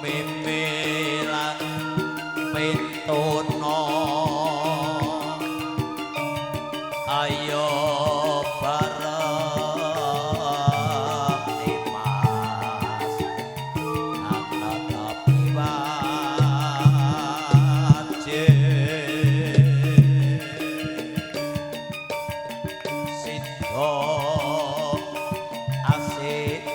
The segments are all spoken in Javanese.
mimilan pintuna ayo bareng Dimas natapi wajib Sidho asik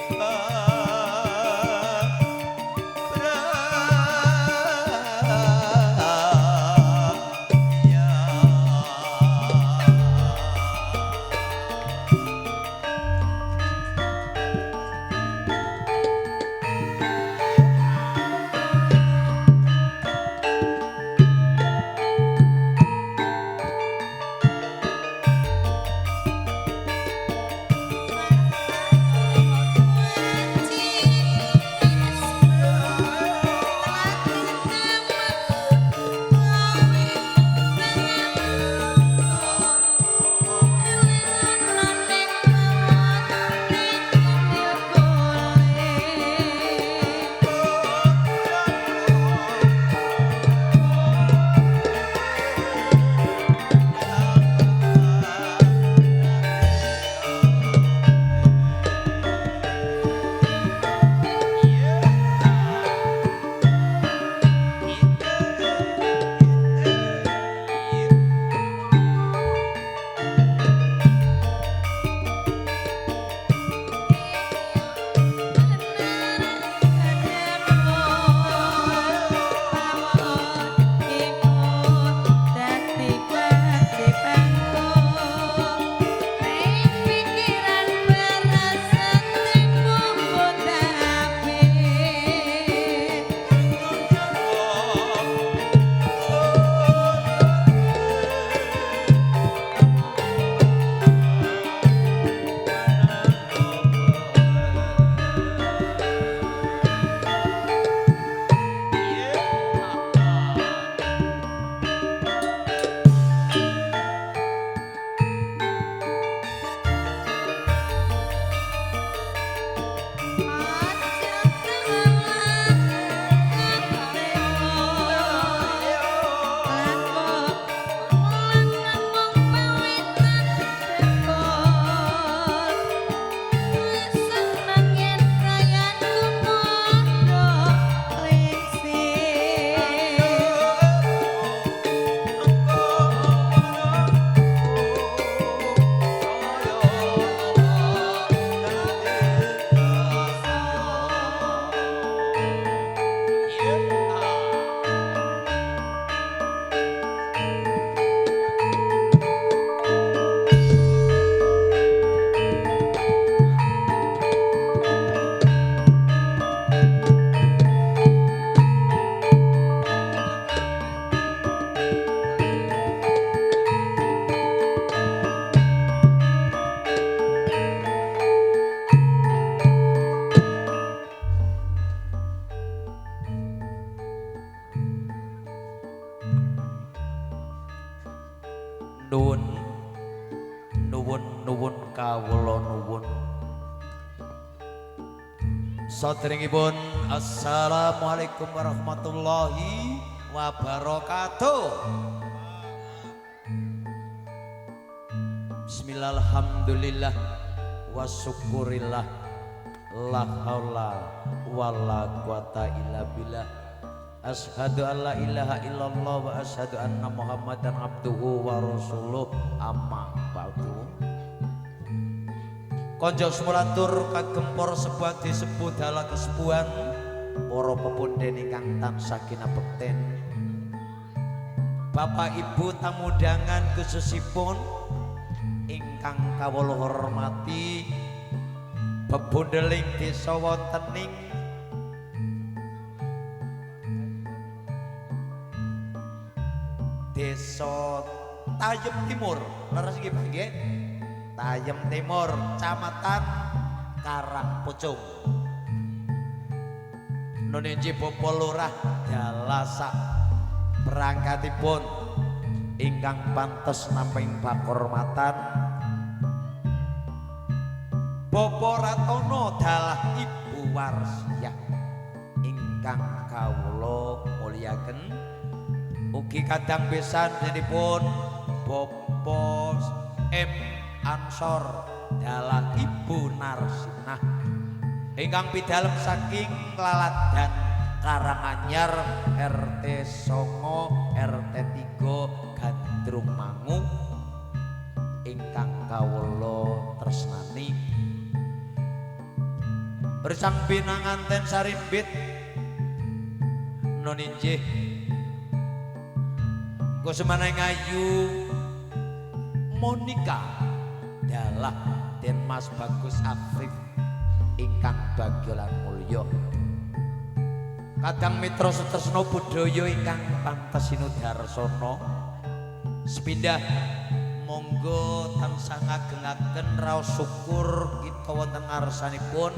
nuwun nuwun nuwun kawula nuwun sadèrèngipun assalamualaikum warahmatullahi wabarakatuh. Bismillah alhamdulillah wa syukurillah la haula wala quwata illa billah. Ashhadu an la ilaha illallah wa ashhadu anna muhammadan abduhu wa rasuluh amma ba'du. Konjok semulatur kagempor sebuah disebut dalam kesepuhan para pepunden ingkang tansah kinabekten. Bapak Ibu tamu undangan khususipun ingkang kawula hormati bebundeling desa wontening Desa Tayem Timur, leres nggih Pak nggih? Tayem Timur, Kecamatan Karangpucung. Nunenji Bapak Lurah dalasak perangkatipun ingkang pantes nampi pakurmatan. Bapak Ratono dalah Ibu Warsiah ingkang aturaken ugi kadang pisan jenipun Bapak M Ansor dalah Ibu Narsinah ingkang pidalem saking Laladan Karanganyar RT Songo RT 3 Gandrung Mangu ingkang kawula tresnani bersang pinanganten sarimbit non injih kusemana ngayu Monika dalah Den Mas Bagus Afif ingkang bagyolan mulya kadang mitra setresna budaya ingkang pantes sinudarsana sepindah monggo tansah ngagengaken raos syukur kita wonten ngarsanipun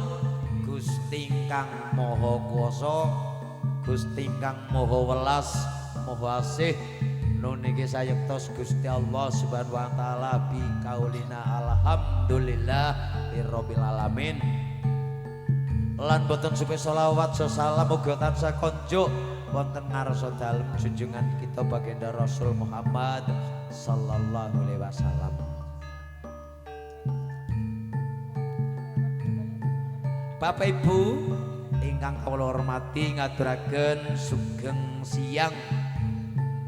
Gusti ingkang Maha Kuwasa Gusti ingkang Maha Welas Maha Asih nuniki sayektos Gusti Allah Subhanahu wa taala bi kaulina alhamdulillah rabbil alamin lan boten supe selawat salam muga tansah konjuk wonten ngarsa dalem junjungan kita baginda Rasul Muhammad sallallahu alaihi wasallam. Bapak Ibu ingkang kawula hormati ngaturaken sugeng siang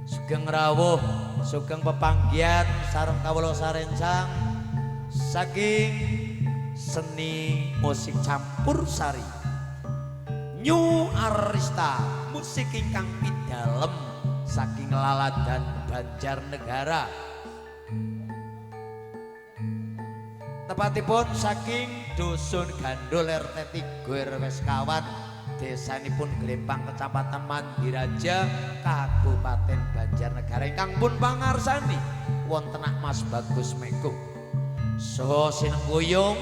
sugeng rawuh sugeng pepanggihan sareng kawula sarencang saking seni musik campur sari New Arista musik ingkang pidalem saking Laladan Banjarnegara tepatipun saking Dusun Gandul RT 3 RW Sekawan desanipun Glempang Kecamatan Mandiraja Kabupaten Banjarnegara ingkang pun pangarsani wonten Mas Bagus Mego saha sinengguyung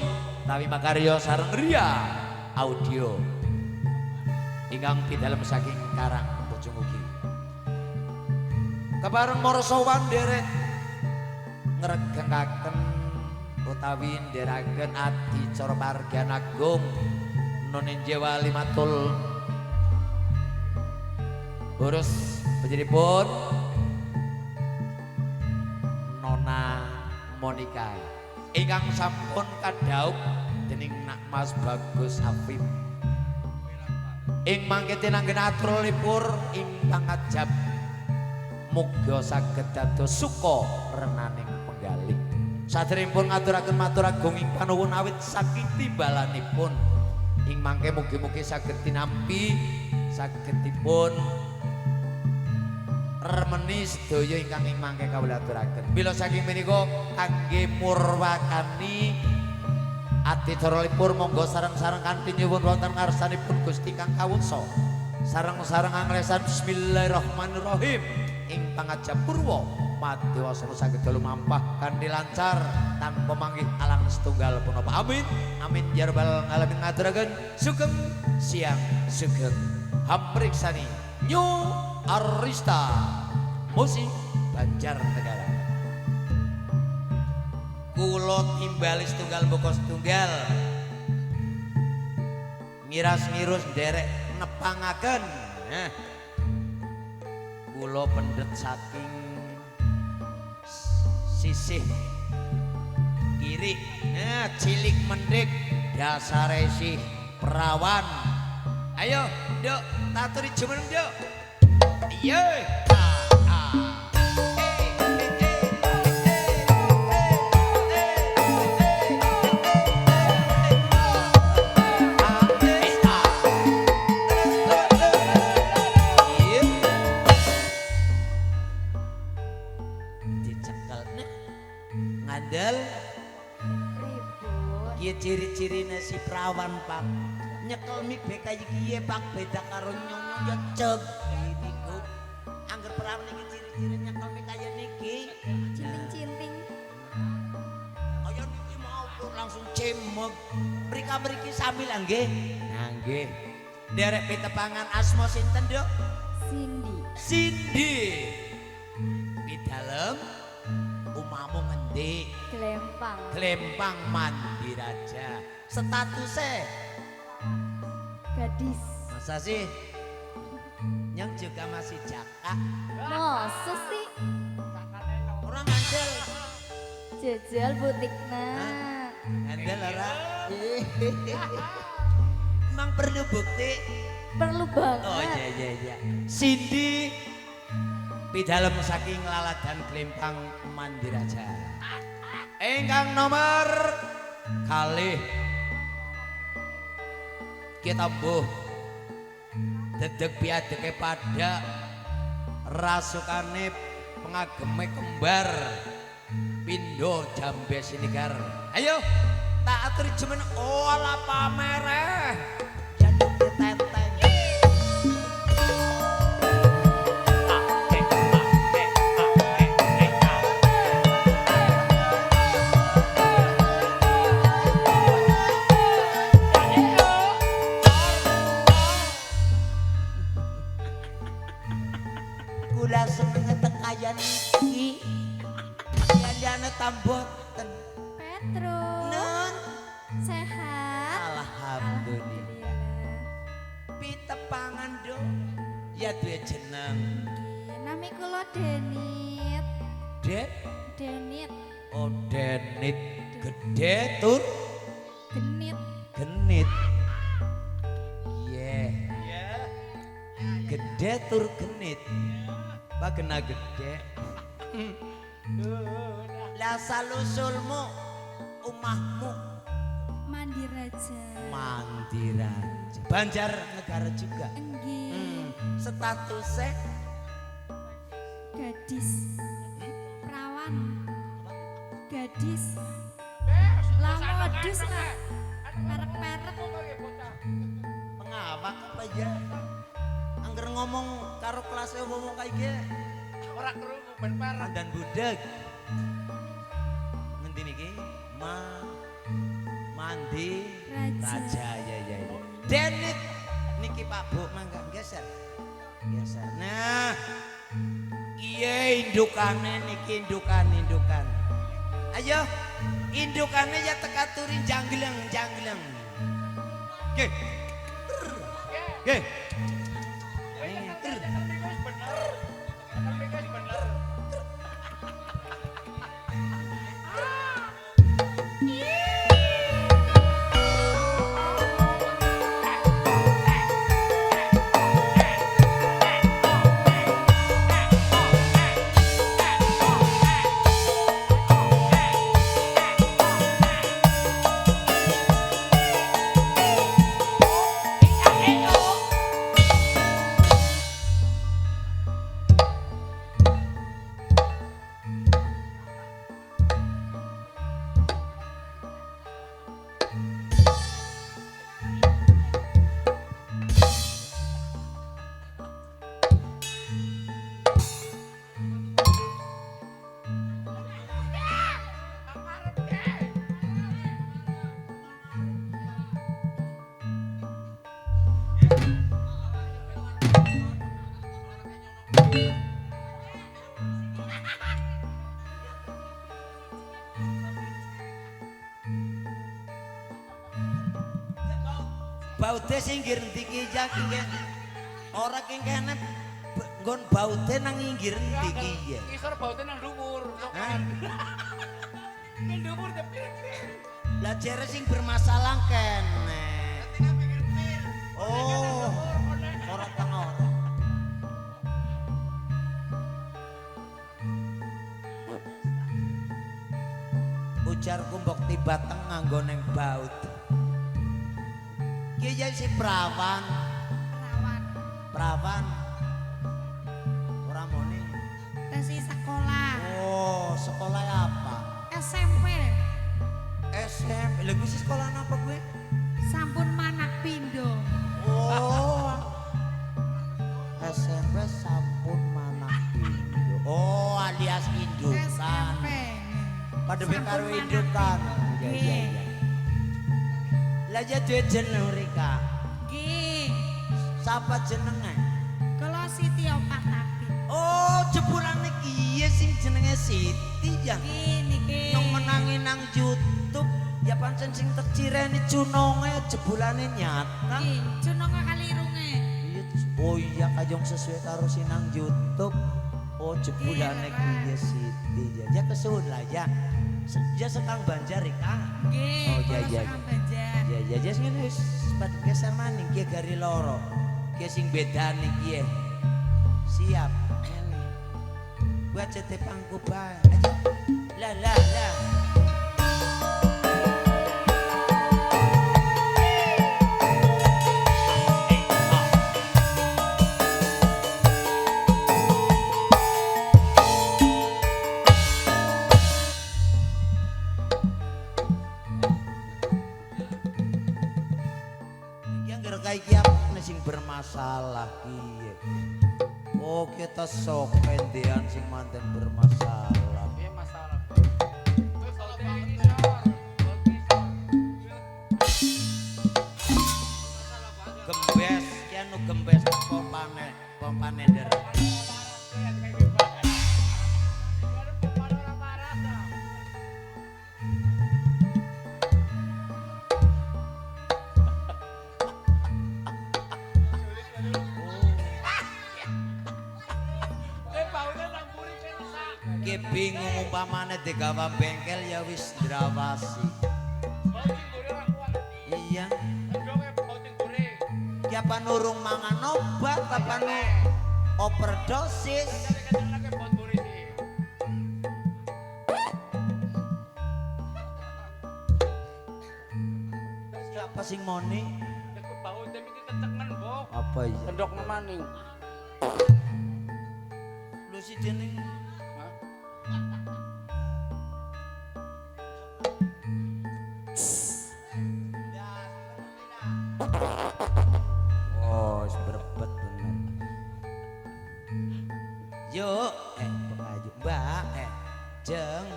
tawi makarya sareng Ria audio ingkang pidalem saking Karang Bojong ugi kebareng para sowan derek ngregengaken utawi ndherekaken adicara margan agung Noninje Walimatul urus panjenenganipun Nona Monika ingkang sampun kadhaup dening Nak Mas Bagus Afif ing mangke tinanggen aturipun ingkang ajab muga saged dados suka renaning penggalih sadèrèngipun ngaturaken matur agung ing panuwun awit saking timbalanipun ing mangke mugi-mugi saged tinampi saged dipun remeni sedaya ingkang ing mangke kawula aturaken mila saking menika kangge murwakani adicaralipun monggo sareng-sareng kanthi nyuwun wonten ngarsanipun Gusti kang kawusa sareng-sareng anglesan bismillahirrahmanirrahim ing pangajab purwa madewasana saged lumampah kanthi lancar tanpa manggih alang setunggal punapa amin amin ya rabbal alamin ngaturaken sugeng siang sugeng hamriksani New Arista musik Banjarnegara kula timbali setunggal mboko setunggal ngiras-ngirus nderek nepangaken kula pendet saking sisih kiri cilik mendik dasare sih perawan ayo nduk taturi jumeneng nduk iya ciri-cirine si perawan Pak nyekel mik kaya kiye Pak beda karo nyong ya cek niku angger perawan iki ciri-ciri nyekel mik kaya niki cinting-cinting kaya niki mau langsung cemek mriki sami lah nggih nah nggih nderek pitepangan asma sinten Dok Cindy di dalam umamu ngendi Glempang Mandiraja statusnya gadis masa sih Nyong juga masih jaka. Masa sih? Orang ngandel. Jajal butikna. Ngandel ora. Emang perlu bukti? Perlu banget. Oh iya. Cindy pidalem saking laladan Klimpang Mandiraja. Ingkang nomor kalih kita mbuh dedeg piadeke pada rasukane pengageme kembar Pindo Jambe Sinigar. Ayo tak aturi jemen olah pamereh jaduk teteng. Kula seneng tekayan iki diane tamboten. Petro. Nun Sehat. alhamdulillah. Pitepangan do ya duwe jeneng. Nami kula Denit. Denit. Denit. Oh Denit gede tur Genit. Yeah. Gede tur genit. Pak kena gede. Lah salusulmu umahmu Mandiraja. Mandiraja. Banjar negara juga. Enggih. Statusnya Gadis. Perawan. Gadis. Lah modus lah. Perek-perek. pengawak apa ya? Angger ngomong karo kelasnya ngomong kayak gini. Ora krungu ben parah dan budeg. Ngendi niki? Mandi Raja ya. Denit niki Pak Bu mangga geser. Nah. Iya indukane niki indukan. Ayo indukane ya teka turin jangleng. Oke. Oke. Baute sing nggir ndi ki jak iki. Ora ki kene nggon baute nang nginggir ndi ki ya. Isor baute nang dhuwur. Nang dhuwur tepir. Lah jere sing bermasalah kene. Oh. Ora tengah ora. Ujarku mbok tiba tengah nggo ning baut. Ki si perawan. Ora moni. Tesi sekolah. Oh, sekolah apa? SMP. SMP. Lha kuwi sekolah apa gue? Sampun Manak Pindo. Oh. SMP Sampun Manak Pindo. Oh, alias indukan. SMP. Padha karo indukan. Iya. Lah ya duwe jeneng Rika. Nggih. Sapa jenenge? Kula Siti Opat Nabi. Oh, jebulane kiye sing jenenge Siti ya. Nggih niki. Yang menangi nang YouTube ya pancen sing tercireni cunonge jebulane nyata. Nggih, cunonga kali irunge. Iya Oh iya kajong sesuai karo sinang YouTube. Oh jebulane kuwi Siti. Ya kesuwun lah ya. Ya sekang Banjar Rika. Nggih, Oh, iya, kula iya. sekang Banjar. Ya ngene wis sepatu geser maning ki gari loro. Ki sing bedane ki. Siap. Ngene. Gua cete pangku bae. Ayo. Lah. Iki apa sing bermasalah kiye. Oh kita sok pendean sing manten bermasalah. Iya masalah. Masalah banget ya. Gembes, ki anu gembes pompane der. Ki bingung umpamane digawa bengkel ya wis ndrawasi. Iya. Ki apa nurung mangan obat apa nu overdosis. Siapa sing moni? Apa iya? Kendok maning. Lu si jeneng oh, berebet bener. Yuk, pengayu Mbak, Jeng,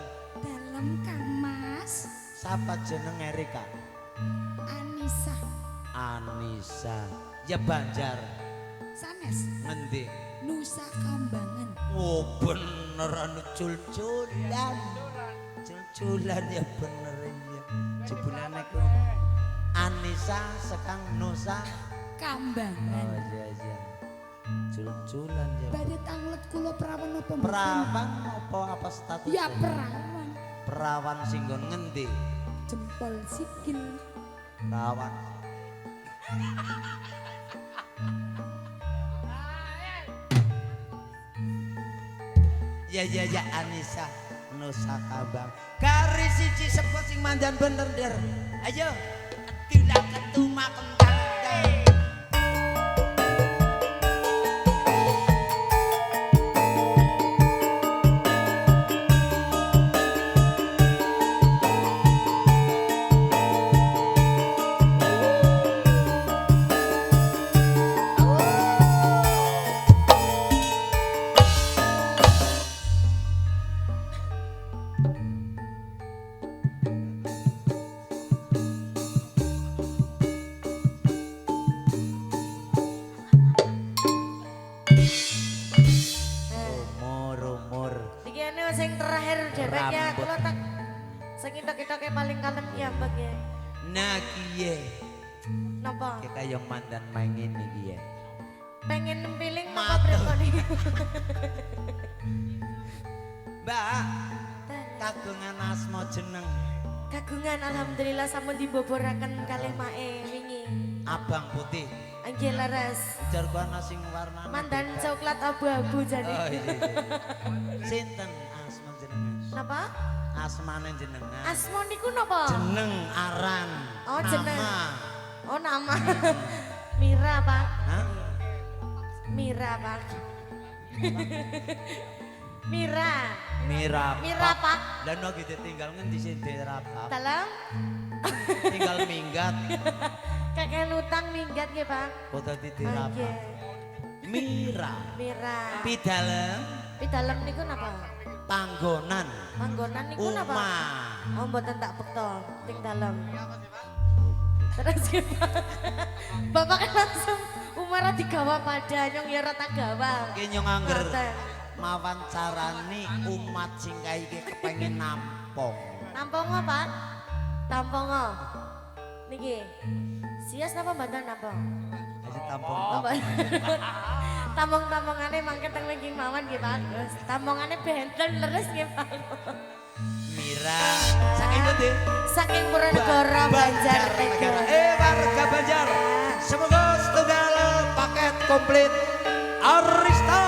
Dalem Kang Mas. siapa jeneng Erika? Anissa. Anissa. Ya Banjar. Sanes. Ngendi? Nusa Kambangan. Oh, bener anu cul-culan. Cul-culan ya bener ya. Jebulane ku. Anissa sekang Nusa Kambangan. Oh iya. Cul-culan ya. Badhe tanglet kula perawan napa mboten? Perawan apa status? Ya perawan. Perawan sing nggon ngendi? Jempol sikil. Perawan. Ya Anissa Nusa Kabang. Kari siji sepot sing mandan bener der. Ayo. Tidak ketuma kentang. Umur. Iki ane sing terakhir deweknya Rambut. kula tak sing itok-itoke paling kalem ki ambek ya. Nah kiye. Napa? Kita yang mandan main ini kiye. Pengen piling napa Matur. pripun iki? Mbak, kagungan asma jeneng Kagungan alhamdulillah sampun diboboraken kalih mae wingi. Abang Putih. Nggih leres. Jar ana sing warna Mandan coklat abu-abu jane. Oh iya. Sinten asma jenengan? Napa? Asmane jenengan. Asma niku napa? Jeneng aran. Oh, jeneng. Nama. Oh nama. Mira, Pak. Hah? Mira, Pak. Mira. Mira, Pak. Dan no gitu tinggal ngendi sih dirapa. Dalam Tinggal minggat. kakek utang minggat nggih, Pak. Foto di dirapa. Nggih. Mira. Mira. Pidalem Pidalem niku napa? panggonan. Panggonan niku napa? Umah. Oh, mboten tak bekto ting dalem. Terus nggih, Pak. Bapak kan langsung umara digawa pada nyong ya rata gawa. Ki nyong angger Mboten. mawancarani umat sing kae iki kepengin nampung. Nampongo, Pak. Tampongo. Niki. Sias napa mboten nampong? tampung-tampung. Tampung-tampungane mangke teng wingking mawon nggih bagus. Tampungane benten leres nggih bagus. Mira, saking pundi? Saking Purwonegoro Banjarnegara. Warga Banjar, semoga setunggal paket komplit Arista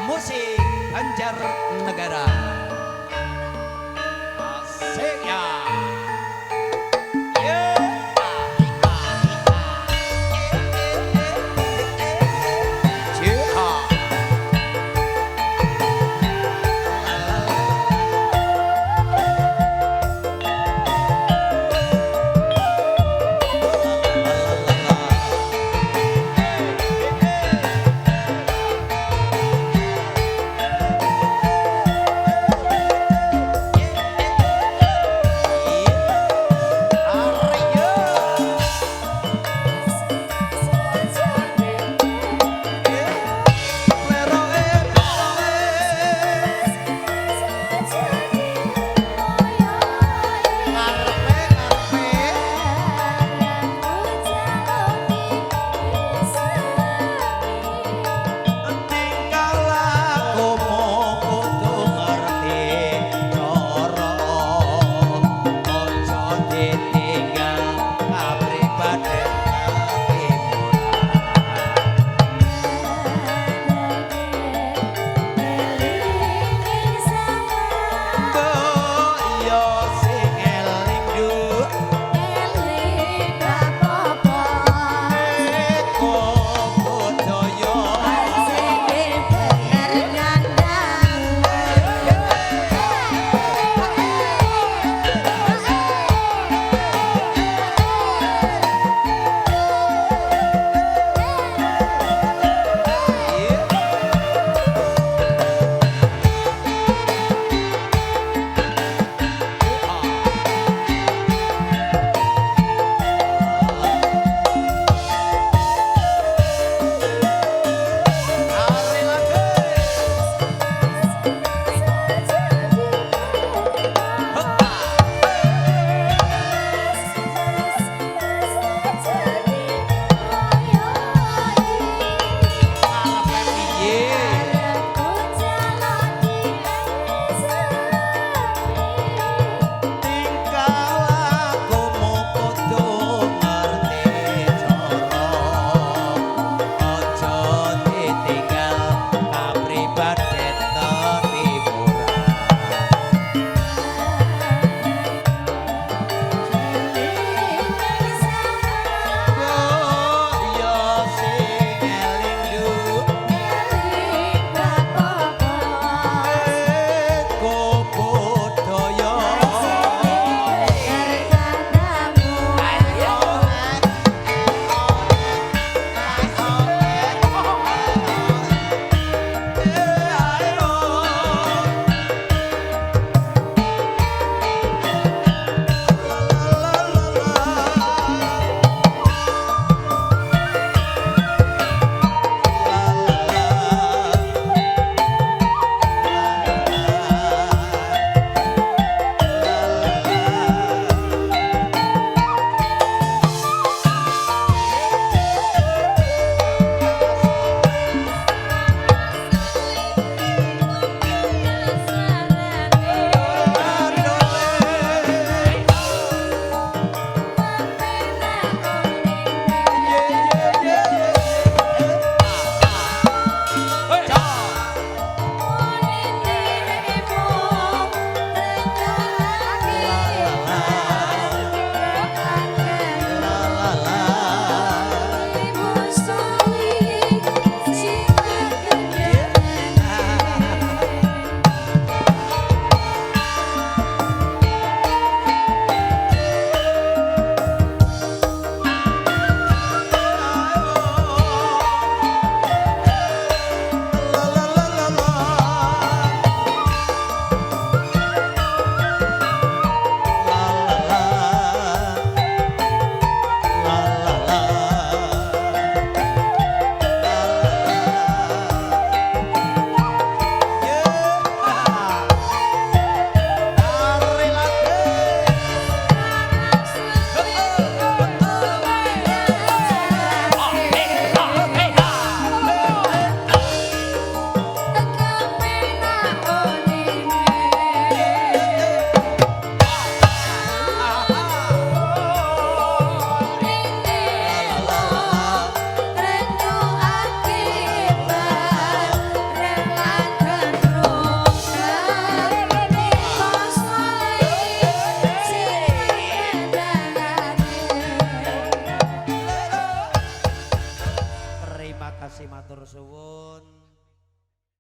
Musik Banjarnegara. Asik ya.